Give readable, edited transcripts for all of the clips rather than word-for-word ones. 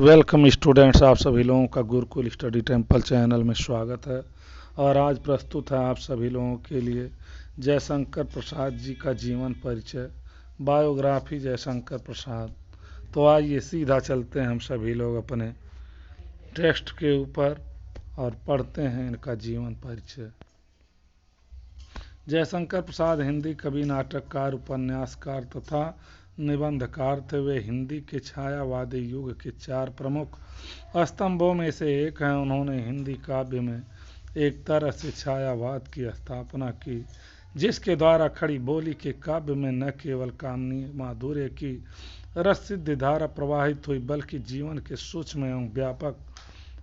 Welcome students, आप सभी लोगों का गुरुकुल स्टडी टेम्पल चैनल में स्वागत है। और आज प्रस्तुत है आप सभी लोगों के लिए जयशंकर प्रसाद जी का जीवन परिचय, बायोग्राफी जयशंकर प्रसाद। तो आइए सीधा चलते हैं हम सभी लोग अपने टेक्स्ट के ऊपर और पढ़ते हैं इनका जीवन परिचय। जयशंकर प्रसाद हिंदी कवि, नाटककार, उपन्यासकार तथा निबंधकार थे। वे हिंदी के छायावादी युग के चार प्रमुख स्तंभों में से एक हैं। उन्होंने हिंदी काव्य में एक तरह से छायावाद की स्थापना की, जिसके द्वारा खड़ी बोली के काव्य में न केवल कामनीय माधुर्य की रससिद्ध धारा प्रवाहित हुई, बल्कि जीवन के सूक्ष्म एवं व्यापक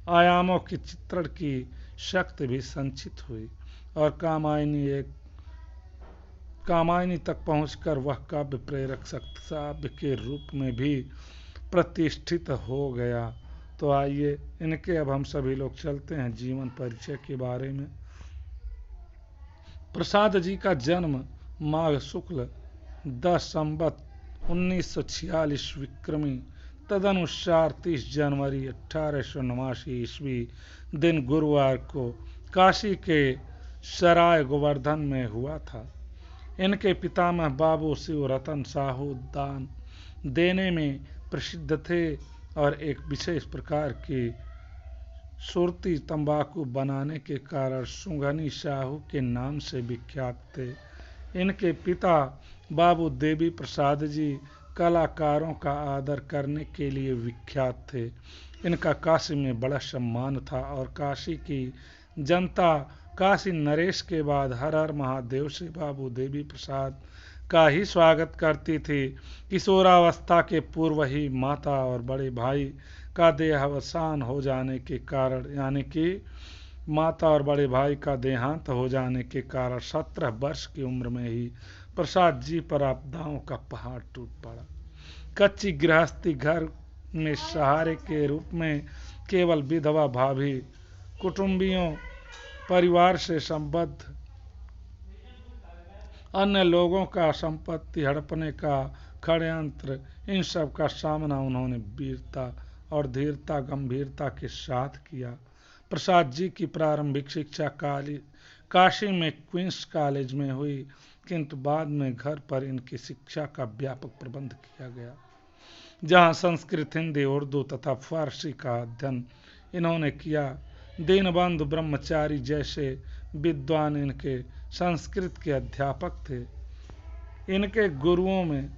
आयामों के चित्रण की शक्ति भी संचित हुई और कामायनी तक पहुंचकर वह काव्य प्रेरक शक्ति के रूप में भी प्रतिष्ठित हो गया। तो आइए इनके अब हम सभी लोग चलते हैं जीवन परिचय के बारे में। प्रसाद जी का जन्म माघ शुक्ल 10 संवत 1946 विक्रमी तदनुसार 30 जनवरी 1889 ईस्वी दिन गुरुवार को काशी के सराय गोवर्धन में हुआ था। इनके पितामह बाबू शिव रतन साहू दान देने में प्रसिद्ध थे और एक विशेष प्रकार की सुरती तंबाकू बनाने के कारण सुंघनी साहू के नाम से विख्यात थे। इनके पिता बाबू देवी प्रसाद जी कलाकारों का आदर करने के लिए विख्यात थे। इनका काशी में बड़ा सम्मान था और काशी की जनता काशी नरेश के बाद हर हर महादेव से बाबू देवी प्रसाद का ही स्वागत करती थी। किशोरावस्था के पूर्व ही माता और बड़े भाई का देहावसान हो जाने के कारण, यानी कि माता और बड़े भाई का देहांत हो जाने के कारण 17 वर्ष की उम्र में ही प्रसाद जी पर आपदाओं का पहाड़ टूट पड़ा। कच्ची गृहस्थी घर में सहारे के रूप में केवल विधवा भाभी, कुटुंबियों, परिवार से संबद्ध अन्य लोगों का संपत्ति हड़पने का षड्यंत्र, इन सब का सामना उन्होंने वीरता और धीरता गंभीरता के साथ किया। प्रसाद जी की प्रारंभिक शिक्षा काशी में क्वींस कॉलेज में हुई, किंतु बाद में घर पर इनकी शिक्षा का व्यापक प्रबंध किया गया, जहां संस्कृत, हिंदी, उर्दू तथा फारसी का अध्ययन इन्होंने किया। दीनबंधु ब्रह्मचारी जैसे विद्वान इनके संस्कृत के अध्यापक थे। इनके गुरुओं में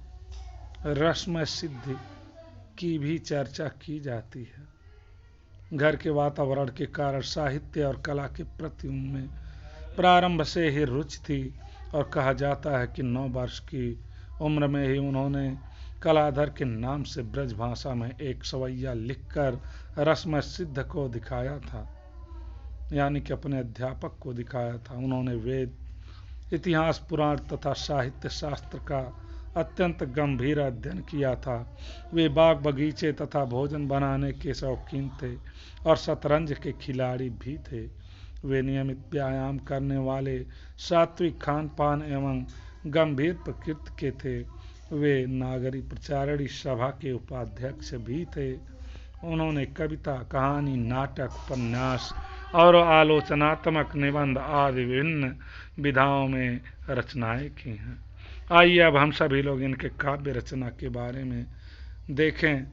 रसमय सिद्धि की भी चर्चा की जाती है। घर के वातावरण के कारण साहित्य और कला के प्रति उनमें प्रारंभ से ही रुचि थी और कहा जाता है कि 9 वर्ष की उम्र में ही उन्होंने कलाधर के नाम से ब्रज भाषा में एक सवैया लिखकर रसमय सिद्ध को दिखाया था, यानी कि अपने अध्यापक को दिखाया था। उन्होंने वेद, इतिहास, पुराण तथा साहित्य शास्त्र का अत्यंत गंभीर अध्ययन किया था। वे बाग बगीचे तथा भोजन बनाने के शौकीन थे और शतरंज के खिलाड़ी भी थे। वे नियमित व्यायाम करने वाले, सात्विक खान पान एवं गंभीर प्रकृति के थे। वे नागरी प्रचारणी सभा के उपाध्यक्ष भी थे। उन्होंने कविता, कहानी, नाटक, उपन्यास और आलोचनात्मक निबंध आदि विभिन्न विधाओं में रचनाएं की हैं। आइए अब हम सभी लोग इनके काव्य रचना के बारे में देखें।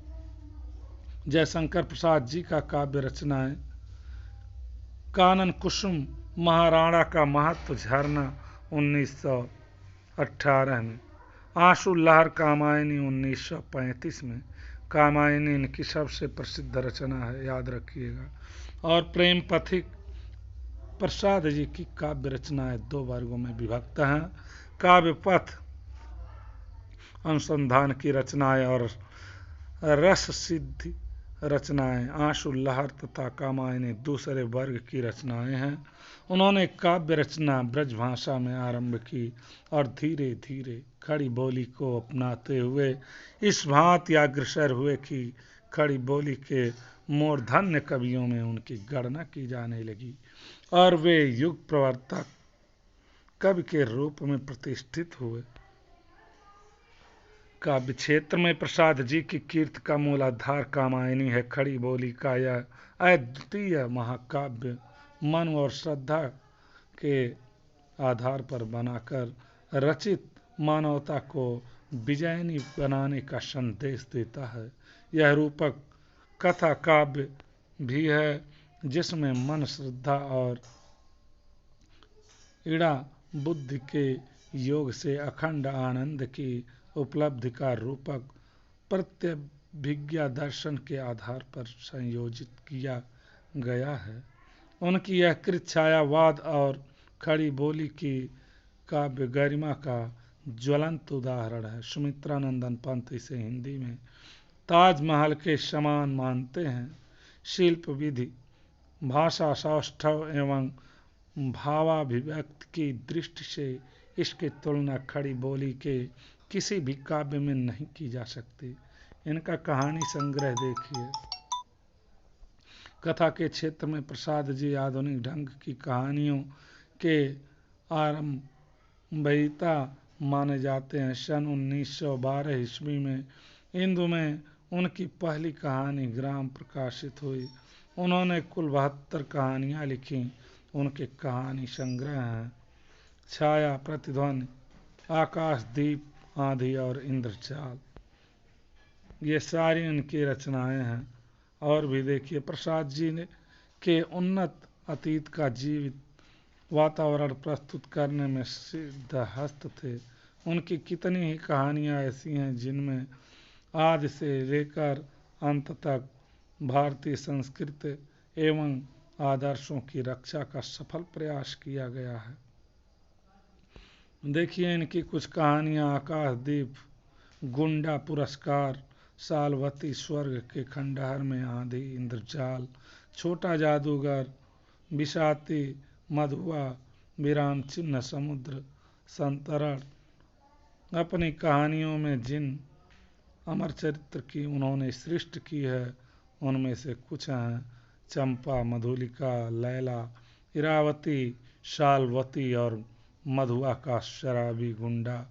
जयशंकर प्रसाद जी का काव्य रचनाएं: कानन कुसुम, महाराणा का महत्व, झरना 1918 में, आंसू लहर कामायनी 1935 में। कामायनी इनकी सबसे प्रसिद्ध रचना है, याद रखिएगा। और प्रेम पथिक। प्रसाद जी की काव्य रचनाएं 2 वर्गों में विभक्त हैं: काव्य पथ अनुसंधान की रचनाएं और रस सिद्धि रचनाएं। आंसू लहर तथा कामायनी दूसरे वर्ग की रचनाएं हैं। उन्होंने काव्य रचना ब्रजभाषा में आरंभ की और धीरे धीरे खड़ी बोली को अपनाते हुए इस भांति अग्रसर हुए कि खड़ी बोली के मूर्धन्य कवियों में उनकी गणना की जाने लगी और वे युग प्रवर्तक कवि के रूप में प्रतिष्ठित हुए। काव्य क्षेत्र में प्रसाद जी की कीर्ति का मूलाधार कामायनी है। खड़ी बोली का यह अद्वितीय महाकाव्य मन और श्रद्धा के आधार पर बनाकर रचित मानवता को विजयनी बनाने का संदेश देता है। यह रूपक कथा काव्य भी है जिसमें मन, श्रद्धा और इड़ा बुद्धि के योग से अखंड आनंद की उपलब्धि का रूपक प्रत्यभिज्ञा दर्शन के आधार पर संयोजित किया गया है। उनकी यह कृत छायावाद और खड़ी बोली की काव्य गरिमा का ज्वलंत उदाहरण है। सुमित्रानंदन पंत इसे हिंदी में ताजमहल के समान मानते हैं। शिल्प विधि, भाषा, सौष्ठव एवं भावाभिव्यक्ति की दृष्टि से इसकी तुलना खड़ी बोली के किसी भी काव्य में नहीं की जा सकती। इनका कहानी संग्रह देखिए। कथा के क्षेत्र में प्रसाद जी आधुनिक ढंग की कहानियों के आरंभयिता माने जाते हैं। सन 1912 ईस्वी में हिंदू में उनकी पहली कहानी ग्राम प्रकाशित हुई। उन्होंने कुल 72 कहानियां लिखी। उनके कहानी संग्रह हैं छाया, प्रतिध्वनि, आकाशदीप, आंधी और इंद्रजाल। ये सारी उनकी रचनाएं हैं। और भी देखिए, प्रसाद जी ने के उन्नत अतीत का जीवित वातावरण प्रस्तुत करने में सिद्धहस्त थे। उनकी कितनी ही कहानियां ऐसी हैं जिनमें आदि से लेकर अंत तक भारतीय संस्कृति एवं आदर्शों की रक्षा का सफल प्रयास किया गया है। देखिए इनकी कुछ कहानियां: आकाशदीप, गुंडा पुरस्कार, सालवती, स्वर्ग के खंडहर में, आंधी, इंद्रजाल, छोटा जादूगर, बिसाती, मधुआ, विराम चिन्ह, समुद्र संतरण। अपनी कहानियों में जिन अमर चरित्र की उन्होंने सृष्टि की है उनमें से कुछ हैं चंपा, मधुलिका, लैला, इरावती, शालवती और मधुआ का शराबी, गुंडा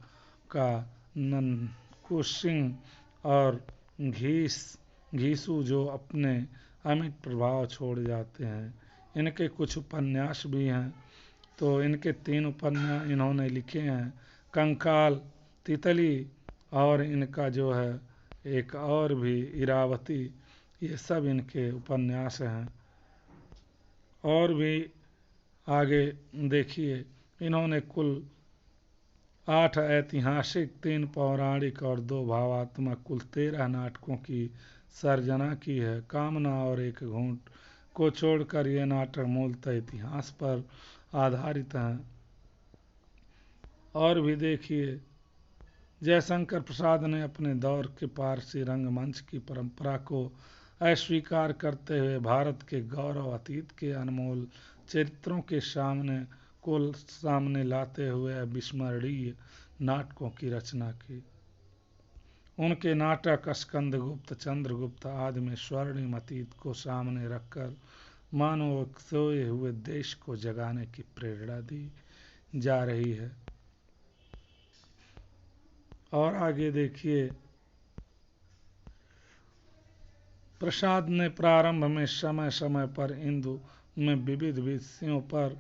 का ननकुश सिंह और घीसू जो अपने अमिट प्रभाव छोड़ जाते हैं। इनके कुछ उपन्यास भी हैं। तो इनके 3 उपन्यास इन्होंने लिखे हैं, कंकाल, तितली और इनका जो है एक और भी इरावती। ये सब इनके उपन्यास हैं। और भी आगे देखिए, इन्होंने कुल 8 ऐतिहासिक, 3 पौराणिक और 2 भावात्मक कुल 13 नाटकों की सर्जना की है। कामना और एक घूंट को छोड़कर ये नाटक मूलतः इतिहास पर आधारित हैं। और भी देखिए, जयशंकर प्रसाद ने अपने दौर के पारसी रंगमंच की परंपरा को अस्वीकार करते हुए भारत के गौरव अतीत के अनमोल चरित्रों के सामने लाते हुए अविस्मरणीय नाटकों की रचना की। उनके नाटक स्कंदगुप्त, चंद्रगुप्त आदि में स्वर्णिम अतीत को सामने रखकर मानव सोए हुए देश को जगाने की प्रेरणा दी जा रही है। और आगे देखिए, प्रसाद ने प्रारंभ में समय समय पर हिंदू में विविध विषयों पर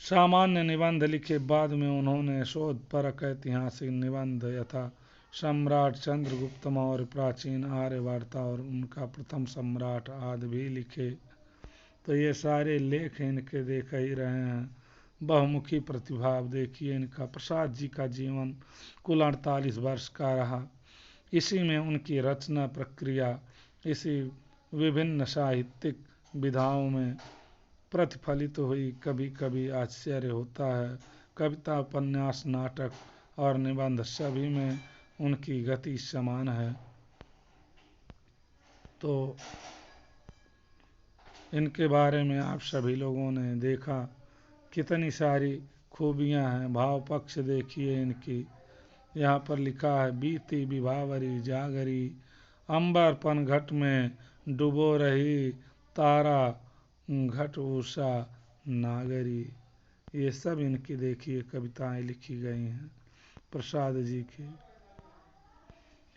सामान्य निबंध लिखे। बाद में उन्होंने शोधपरक ऐतिहासिक निबंध यथा सम्राट चंद्रगुप्त मौर्य, प्राचीन आर्यवार्ता और उनका प्रथम सम्राट आदि भी लिखे। तो ये सारे लेख इनके देख ही रहे हैं। बहुमुखी प्रतिभा देखिए इनका। प्रसाद जी का जीवन कुल 48 वर्ष का रहा। इसी में उनकी रचना प्रक्रिया इसी विभिन्न साहित्यिक विधाओं में प्रतिफलित हुई। कभी कभी आश्चर्य होता है, कविता, उपन्यास, नाटक और निबंध सभी में उनकी गति समान है। तो इनके बारे में आप सभी लोगों ने देखा कितनी सारी खूबियां हैं। भाव पक्ष देखिए इनकी, यहाँ पर लिखा है, बीती विभावरी जागरी, अंबर पनघट में डुबो रही, तारा घट उषा नागरी। ये सब इनकी देखिए कविताएं लिखी गई हैं प्रसाद जी की।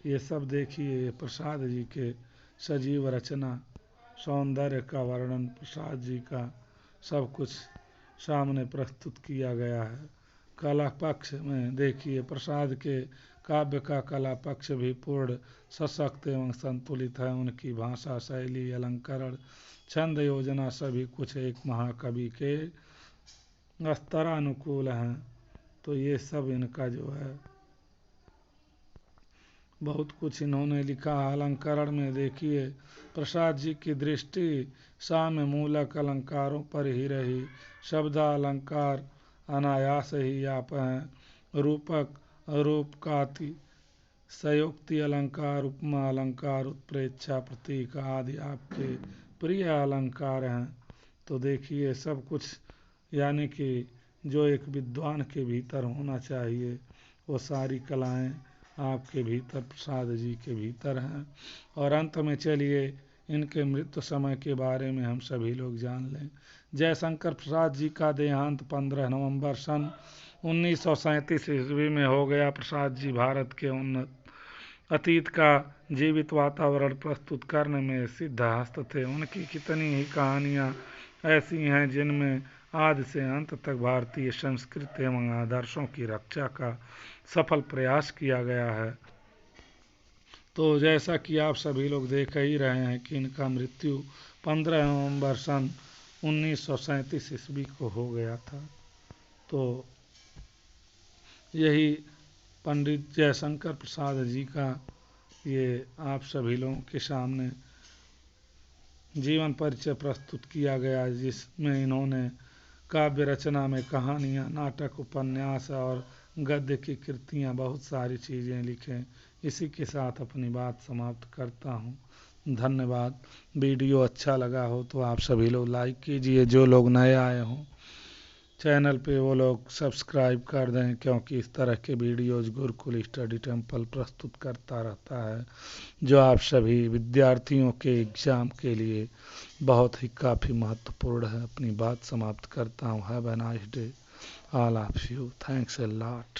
ये सब देखिए प्रसाद जी के सजीव रचना, सौंदर्य का वर्णन प्रसाद जी का सब कुछ सामने प्रस्तुत किया गया है। कला पक्ष में देखिए प्रसाद के काव्य का कला पक्ष भी पूर्ण सशक्त एवं संतुलित है। उनकी भाषा शैली, अलंकरण, छंद, योजना सभी कुछ एक महाकवि के स्तरानुकूल हैं। तो ये सब इनका जो है बहुत कुछ इन्होंने लिखा। अलंकरण में देखिए प्रसाद जी की दृष्टि साम्य मूलक अलंकारों पर ही रही। शब्दालंकार अनायास ही आप हैं। रूपक, रूपकाति, सयोक्ति अलंकार, उपमा अलंकार, उत्प्रेक्षा, प्रतीक आदि आपके प्रिय अलंकार हैं। तो देखिए सब कुछ यानी कि जो एक विद्वान के भीतर होना चाहिए वो सारी कलाएं आपके भीतर प्रसाद जी के भीतर हैं। और अंत में चलिए इनके मृत्यु समय के बारे में हम सभी लोग जान लें। जयशंकर प्रसाद जी का देहांत 15 नवंबर सन 1937 ईस्वी में हो गया। प्रसाद जी भारत के उन्नत अतीत का जीवित वातावरण प्रस्तुत करने में सिद्धहस्त थे। उनकी कितनी ही कहानियाँ ऐसी हैं जिनमें आदि से अंत तक भारतीय संस्कृति एवं आदर्शों की रक्षा का सफल प्रयास किया गया है। तो जैसा कि आप सभी लोग देख ही रहे हैं कि इनका मृत्यु 15 नवंबर सन 1937 ईस्वी को हो गया था। तो यही पंडित जयशंकर प्रसाद जी का ये आप सभी लोगों के सामने जीवन परिचय प्रस्तुत किया गया, जिसमें इन्होंने काव्य रचना में कहानियाँ, नाटक, उपन्यास और गद्य की कृतियाँ बहुत सारी चीज़ें लिखें। इसी के साथ अपनी बात समाप्त करता हूँ। धन्यवाद। वीडियो अच्छा लगा हो तो आप सभी लोग लाइक कीजिए। जो लोग नए आए हों चैनल पे वो लोग सब्सक्राइब कर दें, क्योंकि इस तरह के वीडियोज़ गुरुकुल स्टडी टेम्पल प्रस्तुत करता रहता है जो आप सभी विद्यार्थियों के एग्ज़ाम के लिए बहुत ही काफ़ी महत्वपूर्ण है। अपनी बात समाप्त करता हूँ। Have a nice day all of you. Thanks a lot.